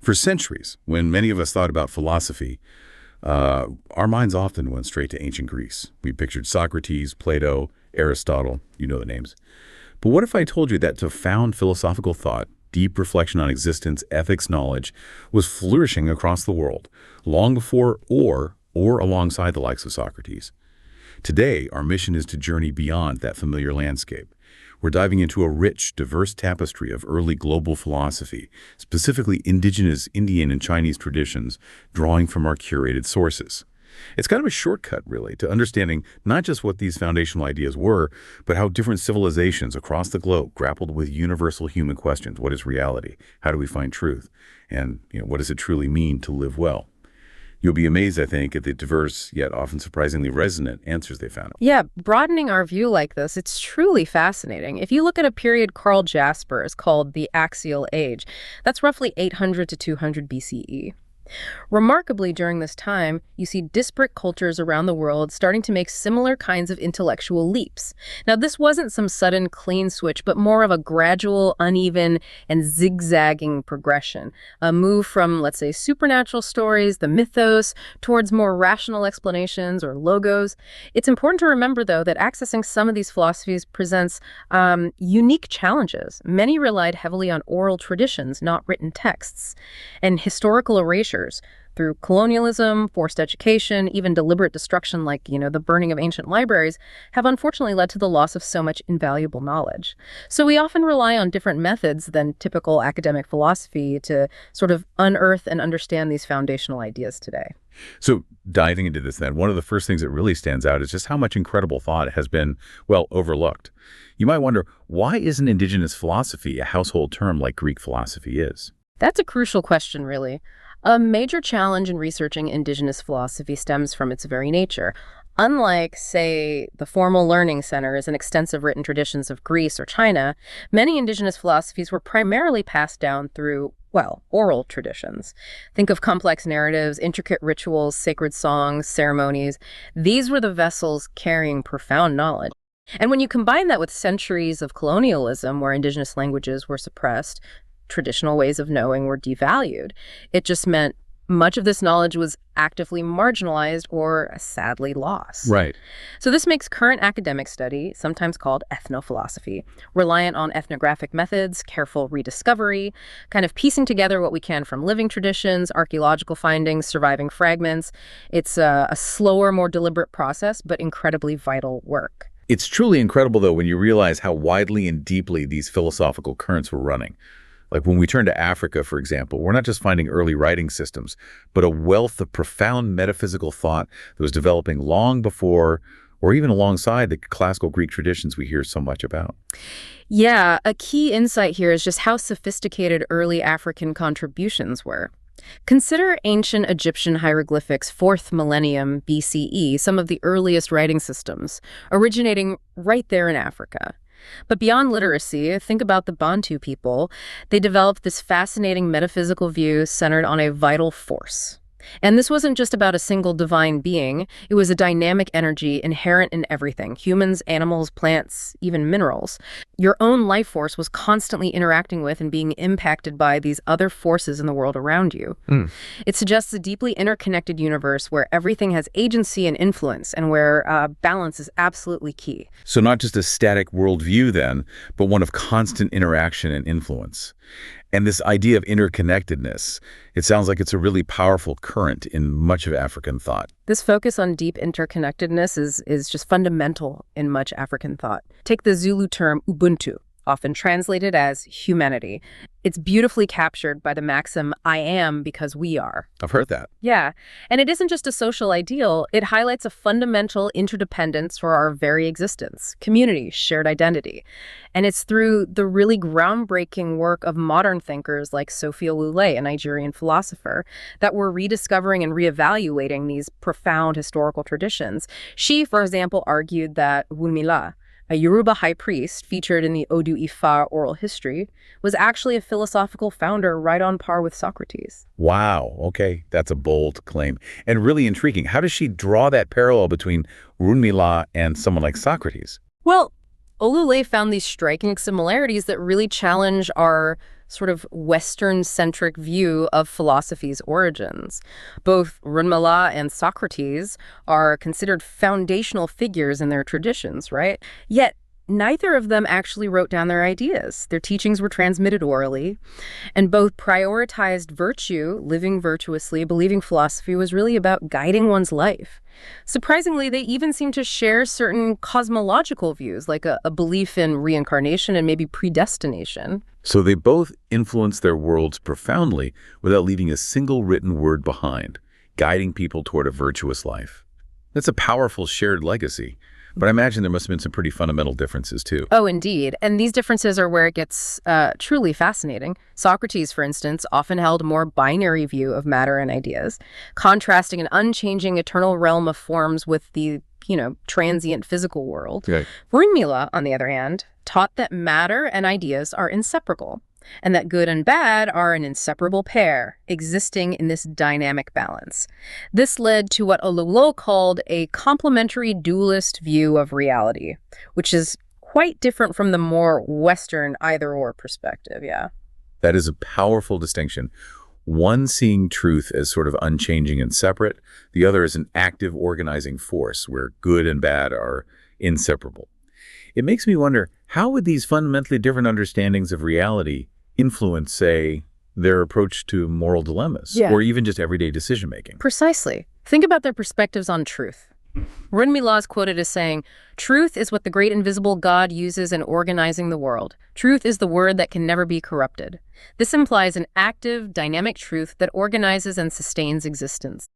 For centuries, when many of us thought about philosophy, our minds often went straight to ancient Greece. We pictured Socrates, Plato, Aristotle, you know the names. But what if I told you that to found philosophical thought, deep reflection on existence, ethics, knowledge, was flourishing across the world, long before or alongside the likes of Socrates? Today, our mission is to journey beyond that familiar landscape. We're diving into a rich, diverse tapestry of early global philosophy, specifically indigenous Indian and Chinese traditions, drawing from our curated sources. It's kind of a shortcut, really, to understanding not just what these foundational ideas were, but how different civilizations across the globe grappled with universal human questions. What is reality? How do we find truth? And what does it truly mean to live well? You'll be amazed, I think, at the diverse, yet often surprisingly resonant answers they found. Yeah, broadening our view like this, it's truly fascinating. If you look at a period Carl Jaspers called the Axial Age, that's roughly 800 to 200 BCE. Remarkably, during this time, you see disparate cultures around the world starting to make similar kinds of intellectual leaps. Now, this wasn't some sudden clean switch, but more of a gradual, uneven, and zigzagging progression. A move from, let's say, supernatural stories, the mythos, towards more rational explanations or logos. It's important to remember, though, that accessing some of these philosophies presents unique challenges. Many relied heavily on oral traditions, not written texts, and historical erasure through colonialism, forced education, even deliberate destruction like, the burning of ancient libraries, have unfortunately led to the loss of so much invaluable knowledge. So we often rely on different methods than typical academic philosophy to sort of unearth and understand these foundational ideas today. So diving into this then, one of the first things that really stands out is just how much incredible thought has been, well, overlooked. You might wonder, why isn't indigenous philosophy a household term like Greek philosophy is? That's a crucial question, really. A major challenge in researching indigenous philosophy stems from its very nature. Unlike, say, the formal learning centers and extensive written traditions of Greece or China, many indigenous philosophies were primarily passed down through, oral traditions. Think of complex narratives, intricate rituals, sacred songs, ceremonies. These were the vessels carrying profound knowledge. And when you combine that with centuries of colonialism where indigenous languages were suppressed, traditional ways of knowing were devalued. It just meant much of this knowledge was actively marginalized or sadly lost. Right. So this makes current academic study, sometimes called ethnophilosophy, reliant on ethnographic methods, careful rediscovery, kind of piecing together what we can from living traditions, archaeological findings, surviving fragments. It's a slower, more deliberate process, but incredibly vital work. It's truly incredible, though, when you realize how widely and deeply these philosophical currents were running. Like when we turn to Africa, for example, we're not just finding early writing systems, but a wealth of profound metaphysical thought that was developing long before or even alongside the classical Greek traditions we hear so much about. Yeah, a key insight here is just how sophisticated early African contributions were. Consider ancient Egyptian hieroglyphics 4th millennium BCE, some of the earliest writing systems, originating right there in Africa. But beyond literacy, think about the Bantu people. They developed this fascinating metaphysical view centered on a vital force. And this wasn't just about a single divine being. It was a dynamic energy inherent in everything, humans, animals, plants, even minerals. Your own life force was constantly interacting with and being impacted by these other forces in the world around you. It suggests a deeply interconnected universe where everything has agency and influence and where balance is absolutely key. So not just a static worldview then, but one of constant interaction and influence. And this idea of interconnectedness, it sounds like it's a really powerful current in much of African thought. This focus on deep interconnectedness is just fundamental in much African thought. Take the Zulu term ubuntu, often translated as humanity. It's beautifully captured by the maxim, I am because we are. I've heard that. Yeah, and it isn't just a social ideal. It highlights a fundamental interdependence for our very existence, community, shared identity. And it's through the really groundbreaking work of modern thinkers like Sophia Lulé, a Nigerian philosopher, that we're rediscovering and reevaluating these profound historical traditions. She, for example, argued that rúnmìlà, a Yoruba high priest featured in the Odu Ifa oral history, was actually a philosophical founder right on par with Socrates. Wow, okay, that's a bold claim. And really intriguing. How does she draw that parallel between rúnmìlà and someone like Socrates? Well, Olule found these striking similarities that really challenge our sort of Western-centric view of philosophy's origins. Both Rúnmìlà and Socrates are considered foundational figures in their traditions, right? Yet, neither of them actually wrote down their ideas. Their teachings were transmitted orally, and both prioritized virtue, living virtuously. Believing philosophy was really about guiding one's life. Surprisingly, they even seem to share certain cosmological views, like a belief in reincarnation and maybe predestination. So they both influence their worlds profoundly without leaving a single written word behind, guiding people toward a virtuous life. That's a powerful shared legacy. But I imagine there must have been some pretty fundamental differences, too. Oh, indeed. And these differences are where it gets truly fascinating. Socrates, for instance, often held a more binary view of matter and ideas, contrasting an unchanging eternal realm of forms with the, transient physical world. Right. Rúnmìlà, on the other hand, taught that matter and ideas are inseparable, and that good and bad are an inseparable pair, existing in this dynamic balance. This led to what Ololo called a complementary dualist view of reality, which is quite different from the more Western either-or perspective, yeah. That is a powerful distinction. One seeing truth as sort of unchanging and separate, the other as an active organizing force where good and bad are inseparable. It makes me wonder, how would these fundamentally different understandings of reality influence, say, their approach to moral dilemmas, or even just everyday decision-making? Precisely. Think about their perspectives on truth. Rúnmìlà is quoted as saying, "Truth is what the great invisible God uses in organizing the world. Truth is the word that can never be corrupted." This implies an active, dynamic truth that organizes and sustains existence.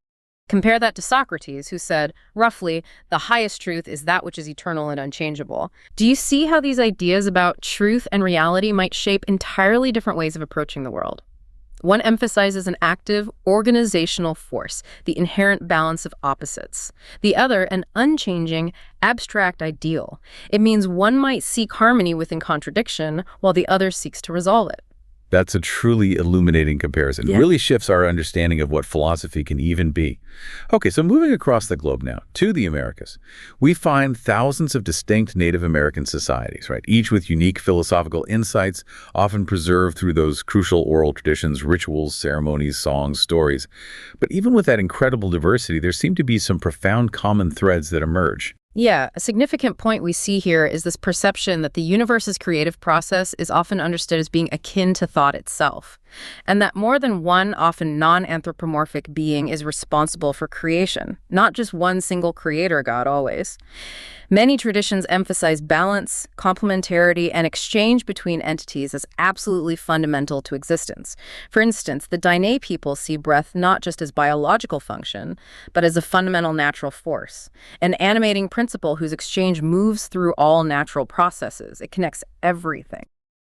Compare that to Socrates, who said, roughly, the highest truth is that which is eternal and unchangeable. Do you see how these ideas about truth and reality might shape entirely different ways of approaching the world? One emphasizes an active, organizational force, the inherent balance of opposites. The other, an unchanging, abstract ideal. It means one might seek harmony within contradiction, while the other seeks to resolve it. That's a truly illuminating comparison. It really shifts our understanding of what philosophy can even be. Okay, so moving across the globe now to the Americas, we find thousands of distinct Native American societies, right? Each with unique philosophical insights, often preserved through those crucial oral traditions, rituals, ceremonies, songs, stories. But even with that incredible diversity, there seem to be some profound common threads that emerge. Yeah, a significant point we see here is this perception that the universe's creative process is often understood as being akin to thought itself, and that more than one, often non-anthropomorphic being is responsible for creation, not just one single creator god always. Many traditions emphasize balance, complementarity, and exchange between entities as absolutely fundamental to existence. For instance, the Dene people see breath not just as biological function, but as a fundamental natural force, an animating principle whose exchange moves through all natural processes. It connects everything.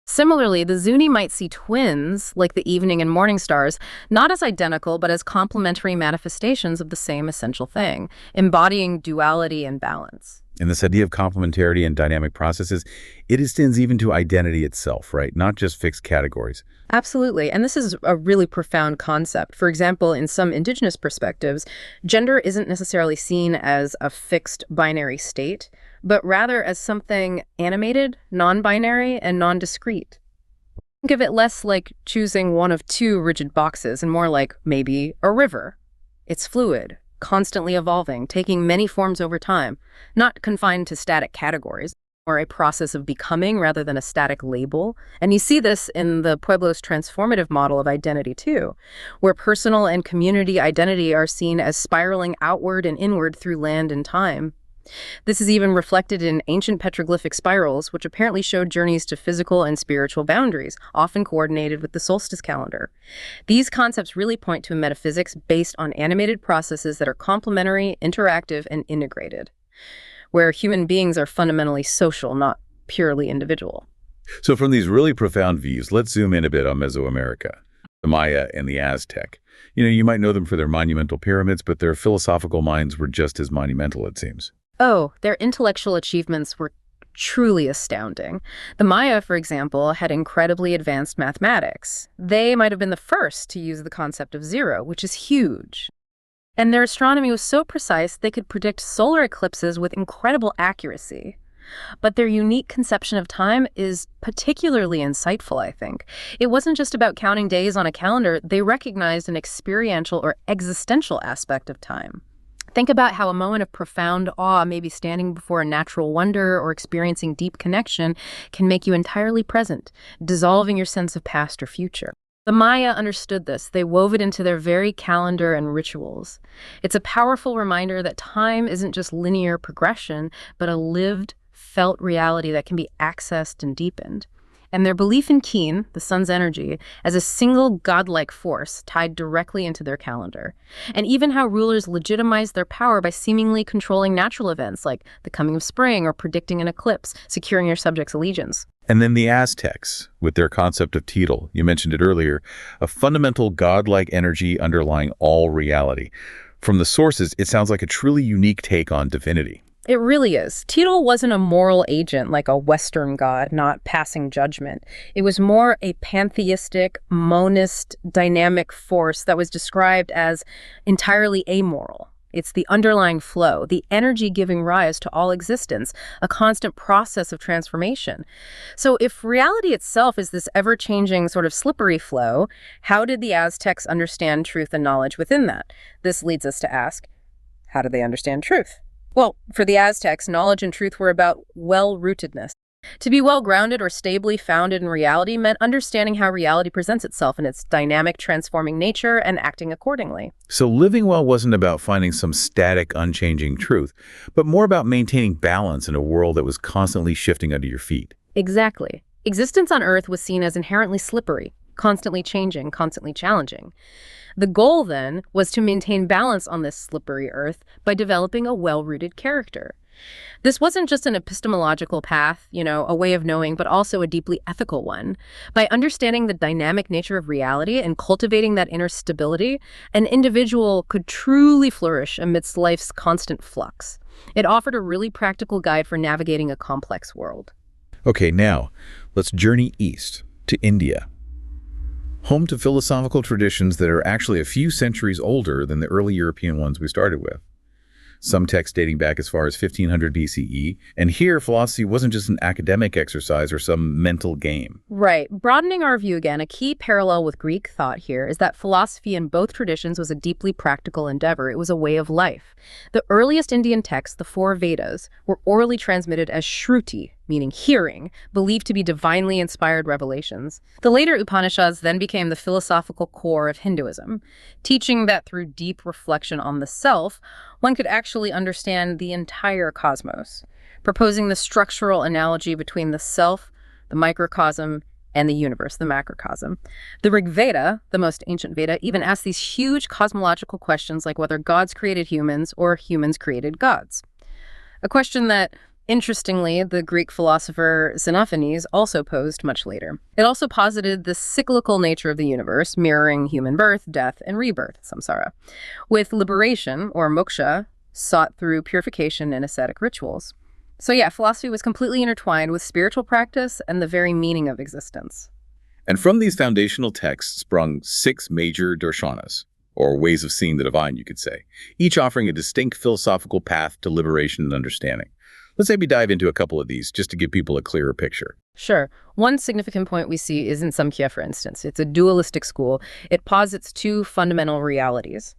Similarly, the Zuni might see twins, like the evening and morning stars, not as identical, but as complementary manifestations of the same essential thing, embodying duality and balance. And this idea of complementarity and dynamic processes, it extends even to identity itself, right? Not just fixed categories. Absolutely. And this is a really profound concept. For example, in some Indigenous perspectives, gender isn't necessarily seen as a fixed binary state, but rather as something animated, non-binary, and non-discrete. Think of it less like choosing one of two rigid boxes and more like maybe a river. It's fluid, constantly evolving, taking many forms over time, not confined to static categories, or a process of becoming rather than a static label. And you see this in the Pueblo's transformative model of identity too, where personal and community identity are seen as spiraling outward and inward through land and time. This is even reflected in ancient petroglyphic spirals, which apparently showed journeys to physical and spiritual boundaries, often coordinated with the solstice calendar. These concepts really point to a metaphysics based on animated processes that are complementary, interactive, and integrated, where human beings are fundamentally social, not purely individual. So from these really profound views, let's zoom in a bit on Mesoamerica, the Maya and the Aztec. You might know them for their monumental pyramids, but their philosophical minds were just as monumental, it seems. Oh, their intellectual achievements were truly astounding. The Maya, for example, had incredibly advanced mathematics. They might have been the first to use the concept of zero, which is huge. And their astronomy was so precise they could predict solar eclipses with incredible accuracy. But their unique conception of time is particularly insightful, I think. It wasn't just about counting days on a calendar. They recognized an experiential or existential aspect of time. Think about how a moment of profound awe, maybe standing before a natural wonder or experiencing deep connection, can make you entirely present, dissolving your sense of past or future. The Maya understood this. They wove it into their very calendar and rituals. It's a powerful reminder that time isn't just linear progression, but a lived, felt reality that can be accessed and deepened. And their belief in Keen, the sun's energy, as a single godlike force tied directly into their calendar. And even how rulers legitimized their power by seemingly controlling natural events like the coming of spring or predicting an eclipse, securing your subjects' allegiance. And then the Aztecs, with their concept of Titl, you mentioned it earlier, a fundamental godlike energy underlying all reality. From the sources, it sounds like a truly unique take on divinity. It really is. Titl wasn't a moral agent like a Western god, not passing judgment. It was more a pantheistic, monist, dynamic force that was described as entirely amoral. It's the underlying flow, the energy giving rise to all existence, a constant process of transformation. So if reality itself is this ever-changing sort of slippery flow, how did the Aztecs understand truth and knowledge within that? This leads us to ask, how did they understand truth? Well, for the Aztecs, knowledge and truth were about well-rootedness. To be well-grounded or stably founded in reality meant understanding how reality presents itself in its dynamic, transforming nature and acting accordingly. So living well wasn't about finding some static, unchanging truth, but more about maintaining balance in a world that was constantly shifting under your feet. Exactly. Existence on Earth was seen as inherently slippery, constantly changing, constantly challenging. The goal, then, was to maintain balance on this slippery Earth by developing a well-rooted character. This wasn't just an epistemological path, a way of knowing, but also a deeply ethical one. By understanding the dynamic nature of reality and cultivating that inner stability, an individual could truly flourish amidst life's constant flux. It offered a really practical guide for navigating a complex world. Okay, now, let's journey east to India. Home to philosophical traditions that are actually a few centuries older than the early European ones we started with. Some texts dating back as far as 1500 BCE, and here philosophy wasn't just an academic exercise or some mental game. Right. Broadening our view again, a key parallel with Greek thought here is that philosophy in both traditions was a deeply practical endeavor. It was a way of life. The earliest Indian texts, the four Vedas, were orally transmitted as shruti, meaning hearing, believed to be divinely inspired revelations. The later Upanishads then became the philosophical core of Hinduism, teaching that through deep reflection on the self, one could actually understand the entire cosmos, proposing the structural analogy between the self, the microcosm, and the universe, the macrocosm. The Rig Veda, the most ancient Veda, even asks these huge cosmological questions like whether gods created humans or humans created gods. A question that, interestingly, the Greek philosopher Xenophanes also posed much later. It also posited the cyclical nature of the universe, mirroring human birth, death, and rebirth, samsara, with liberation, or moksha, sought through purification and ascetic rituals. So yeah, philosophy was completely intertwined with spiritual practice and the very meaning of existence. And from these foundational texts sprung 6 major darshanas, or ways of seeing the divine, you could say, each offering a distinct philosophical path to liberation and understanding. Let's maybe dive into a couple of these just to give people a clearer picture. Sure. One significant point we see is in Samkhya, for instance. It's a dualistic school. It posits 2 fundamental realities.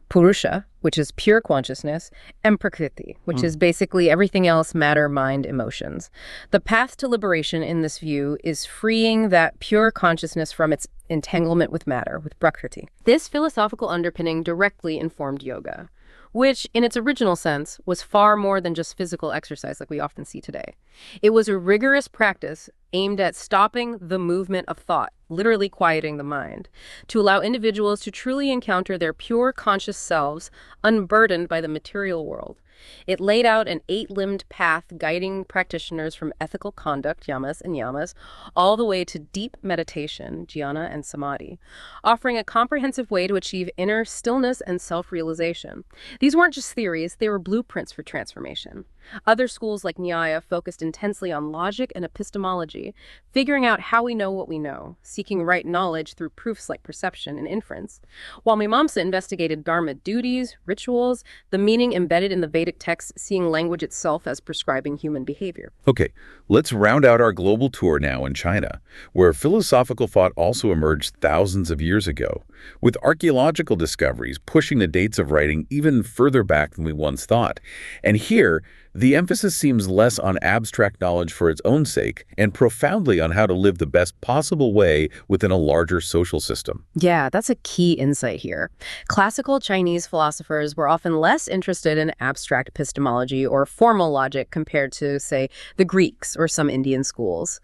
Purusha, which is pure consciousness, and Prakriti, which is basically everything else, matter, mind, emotions. The path to liberation in this view is freeing that pure consciousness from its entanglement with matter, with Prakriti. This philosophical underpinning directly informed yoga, which, in its original sense, was far more than just physical exercise like we often see today. It was a rigorous practice aimed at stopping the movement of thought, literally quieting the mind, to allow individuals to truly encounter their pure conscious selves, unburdened by the material world. It laid out an 8-limbed path guiding practitioners from ethical conduct, yamas and yamas, all the way to deep meditation, jhana and samadhi, offering a comprehensive way to achieve inner stillness and self-realization. These weren't just theories, they were blueprints for transformation. Other schools like Nyaya focused intensely on logic and epistemology, figuring out how we know what we know, seeking right knowledge through proofs like perception and inference, while Mimamsa investigated dharma duties, rituals, the meaning embedded in the Vedic Vedic texts seeing language itself as prescribing human behavior. Okay, let's round out our global tour now in China, where philosophical thought also emerged thousands of years ago, with archaeological discoveries pushing the dates of writing even further back than we once thought. And here, the emphasis seems less on abstract knowledge for its own sake and profoundly on how to live the best possible way within a larger social system. Yeah, that's a key insight here. Classical Chinese philosophers were often less interested in abstract epistemology or formal logic compared to, say, the Greeks or some Indian schools.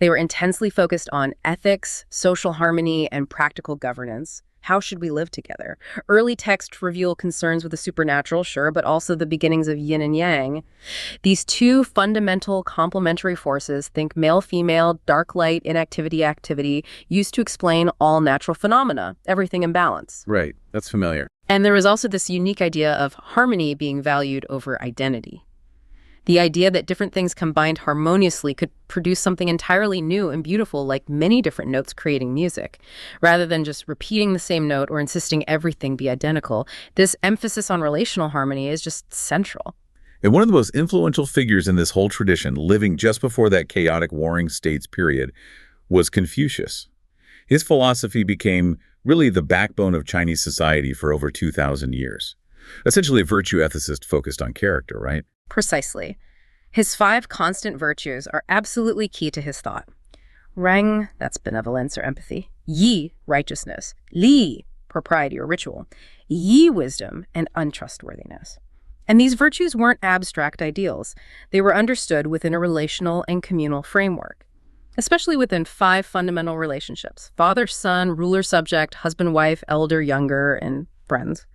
They were intensely focused on ethics, social harmony, and practical governance. How should we live together? Early texts reveal concerns with the supernatural, sure, but also the beginnings of yin and yang. These two fundamental complementary forces, think male-female, dark-light, inactivity, activity, used to explain all natural phenomena, everything in balance. Right, that's familiar. And there was also this unique idea of harmony being valued over identity. The idea that different things combined harmoniously could produce something entirely new and beautiful, like many different notes creating music. Rather than just repeating the same note or insisting everything be identical, this emphasis on relational harmony is just central. And one of the most influential figures in this whole tradition, living just before that chaotic warring states period, was Confucius. His philosophy became really the backbone of Chinese society for over 2,000 years. Essentially a virtue ethicist focused on character, right? Precisely. His 5 constant virtues are absolutely key to his thought. Reng, that's benevolence or empathy. Yi, righteousness. Li, propriety or ritual. Yi, wisdom, and untrustworthiness. And these virtues weren't abstract ideals. They were understood within a relational and communal framework, especially within 5 fundamental relationships: father-son, ruler-subject, husband-wife, elder-younger, and friends.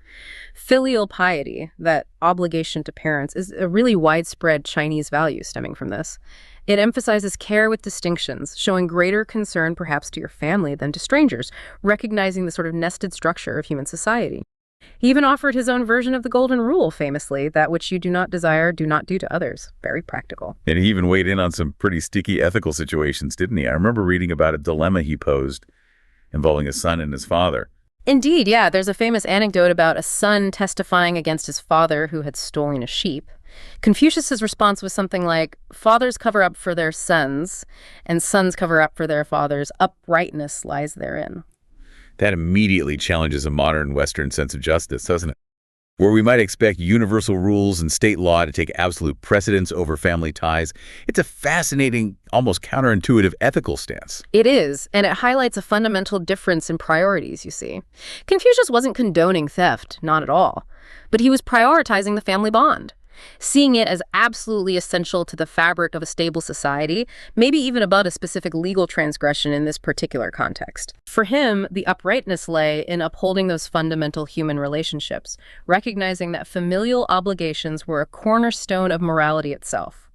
Filial piety, that obligation to parents, is a really widespread Chinese value stemming from this. It emphasizes care with distinctions, showing greater concern perhaps to your family than to strangers, recognizing the sort of nested structure of human society. He even offered his own version of the golden rule, famously, that which you do not desire, do not do to others. Very practical. And he even weighed in on some pretty sticky ethical situations, didn't he? I remember reading about a dilemma he posed involving a son and his father. Indeed, yeah. There's a famous anecdote about a son testifying against his father who had stolen a sheep. Confucius's response was something like, fathers cover up for their sons, and sons cover up for their fathers. Uprightness lies therein. That immediately challenges a modern Western sense of justice, doesn't it? Where we might expect universal rules and state law to take absolute precedence over family ties, it's a fascinating, almost counterintuitive ethical stance. It is, and it highlights a fundamental difference in priorities, you see. Confucius wasn't condoning theft, not at all, but he was prioritizing the family bond, seeing it as absolutely essential to the fabric of a stable society, maybe even above a specific legal transgression in this particular context. For him, the uprightness lay in upholding those fundamental human relationships, recognizing that familial obligations were a cornerstone of morality itself.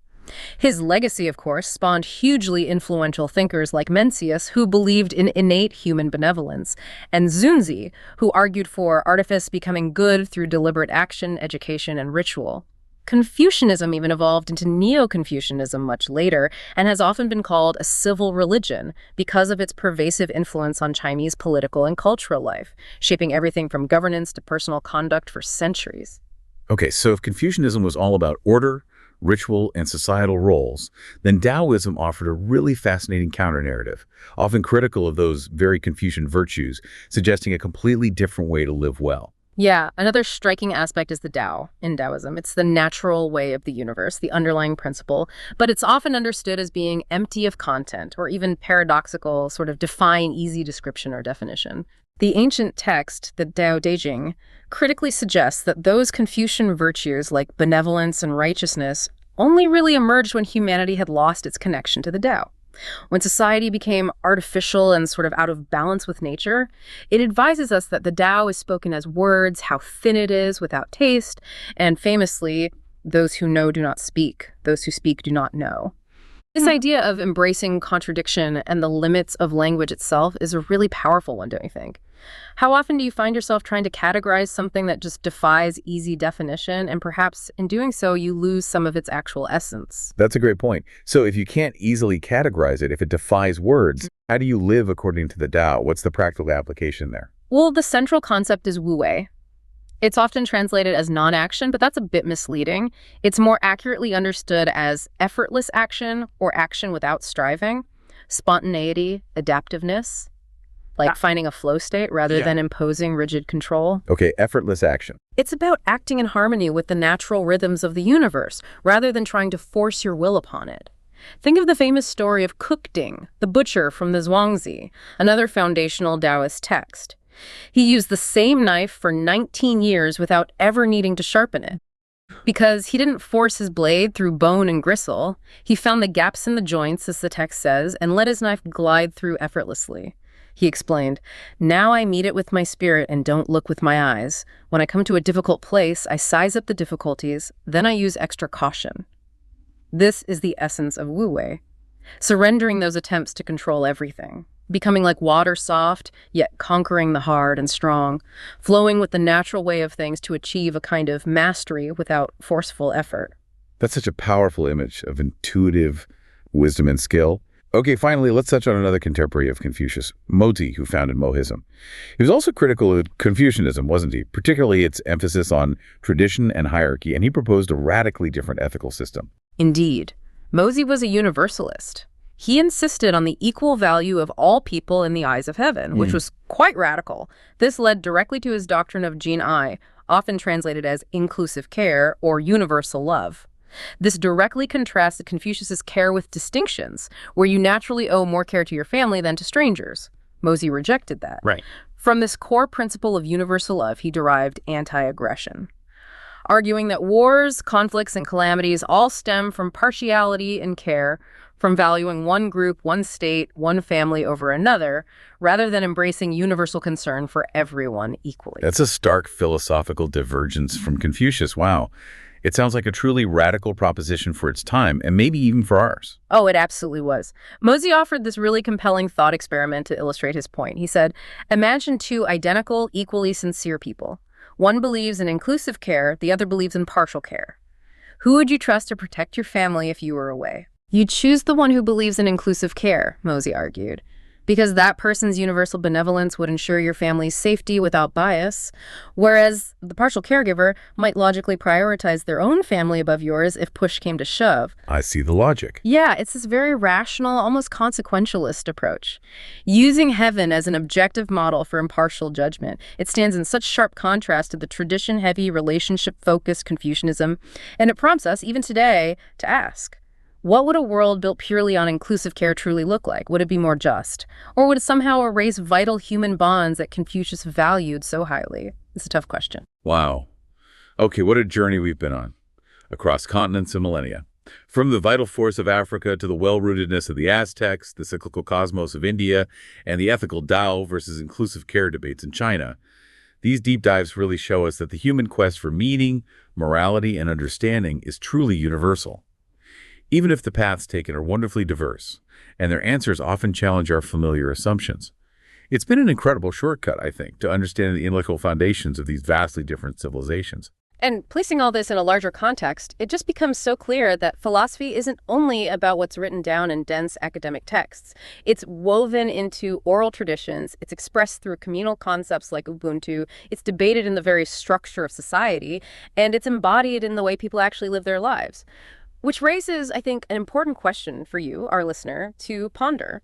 His legacy, of course, spawned hugely influential thinkers like Mencius, who believed in innate human benevolence, and Zunzi, who argued for artifice becoming good through deliberate action, education, and ritual. Confucianism even evolved into Neo-Confucianism much later and has often been called a civil religion because of its pervasive influence on Chinese political and cultural life, shaping everything from governance to personal conduct for centuries. Okay, so if Confucianism was all about order, ritual, and societal roles, then Daoism offered a really fascinating counter-narrative, often critical of those very Confucian virtues, suggesting a completely different way to live well. Yeah, another striking aspect is the Tao in Taoism. It's the natural way of the universe, the underlying principle, but it's often understood as being empty of content or even paradoxical, sort of defying easy description or definition. The ancient text, the Tao Te Ching, critically suggests that those Confucian virtues like benevolence and righteousness only really emerged when humanity had lost its connection to the Tao. When society became artificial and sort of out of balance with nature, it advises us that the Tao is spoken as words, how thin it is without taste, and famously, those who know do not speak, those who speak do not know. This idea of embracing contradiction and the limits of language itself is a really powerful one, don't you think? How often do you find yourself trying to categorize something that just defies easy definition, and perhaps in doing so, you lose some of its actual essence? That's a great point. So if you can't easily categorize it, if it defies words, how do you live according to the Tao? What's the practical application there? Well, the central concept is wu wei. It's often translated as non-action, but that's a bit misleading. It's more accurately understood as effortless action or action without striving, spontaneity, adaptiveness, like finding a flow state rather than imposing rigid control. Okay, effortless action. It's about acting in harmony with the natural rhythms of the universe rather than trying to force your will upon it. Think of the famous story of Kukding, the butcher from the Zhuangzi, another foundational Daoist text. He used the same knife for 19 years without ever needing to sharpen it. Because he didn't force his blade through bone and gristle, he found the gaps in the joints, as the text says, and let his knife glide through effortlessly. He explained, "Now I meet it with my spirit and don't look with my eyes. When I come to a difficult place, I size up the difficulties, then I use extra caution." This is the essence of wu-wei, surrendering those attempts to control everything, becoming like water soft, yet conquering the hard and strong, flowing with the natural way of things to achieve a kind of mastery without forceful effort. That's such a powerful image of intuitive wisdom and skill. Okay, finally, let's touch on another contemporary of Confucius, Mozi, who founded Mohism. He was also critical of Confucianism, wasn't he? Particularly its emphasis on tradition and hierarchy, and he proposed a radically different ethical system. Indeed, Mozi was a universalist. He insisted on the equal value of all people in the eyes of heaven, which was quite radical. This led directly to his doctrine of Jin-ai, often translated as inclusive care or universal love. This directly contrasted Confucius's care with distinctions, where you naturally owe more care to your family than to strangers. Mozi rejected that. Right. From this core principle of universal love, he derived anti-aggression, arguing that wars, conflicts, and calamities all stem from partiality in care, from valuing one group, one state, one family over another, rather than embracing universal concern for everyone equally. That's a stark philosophical divergence from Confucius. Wow. It sounds like a truly radical proposition for its time, and maybe even for ours. Oh, it absolutely was. Mozi offered this really compelling thought experiment to illustrate his point. He said, imagine two identical, equally sincere people. One believes in inclusive care, the other believes in partial care. Who would you trust to protect your family if you were away? You'd choose the one who believes in inclusive care, Mozi argued, because that person's universal benevolence would ensure your family's safety without bias, whereas the partial caregiver might logically prioritize their own family above yours if push came to shove. I see the logic. Yeah, it's this very rational, almost consequentialist approach. Using heaven as an objective model for impartial judgment, it stands in such sharp contrast to the tradition-heavy, relationship-focused Confucianism, and it prompts us, even today, to ask, what would a world built purely on inclusive care truly look like? Would it be more just? Or would it somehow erase vital human bonds that Confucius valued so highly? It's a tough question. Wow. Okay, what a journey we've been on, across continents and millennia. From the vital force of Africa to the well-rootedness of the Aztecs, the cyclical cosmos of India, and the ethical Tao versus inclusive care debates in China. These deep dives really show us that the human quest for meaning, morality, and understanding is truly universal. Even if the paths taken are wonderfully diverse, and their answers often challenge our familiar assumptions. It's been an incredible shortcut, I think, to understanding the intellectual foundations of these vastly different civilizations. And placing all this in a larger context, it just becomes so clear that philosophy isn't only about what's written down in dense academic texts. It's woven into oral traditions, it's expressed through communal concepts like ubuntu, it's debated in the very structure of society, and it's embodied in the way people actually live their lives. Which raises, I think, an important question for you, our listener, to ponder.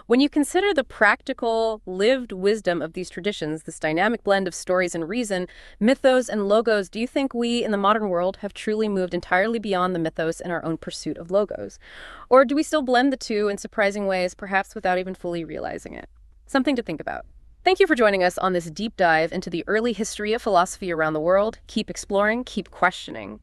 When you consider the practical, lived wisdom of these traditions, this dynamic blend of stories and reason, mythos and logos, do you think we in the modern world have truly moved entirely beyond the mythos in our own pursuit of logos? Or do we still blend the two in surprising ways, perhaps without even fully realizing it? Something to think about. Thank you for joining us on this deep dive into the early history of philosophy around the world. Keep exploring, keep questioning.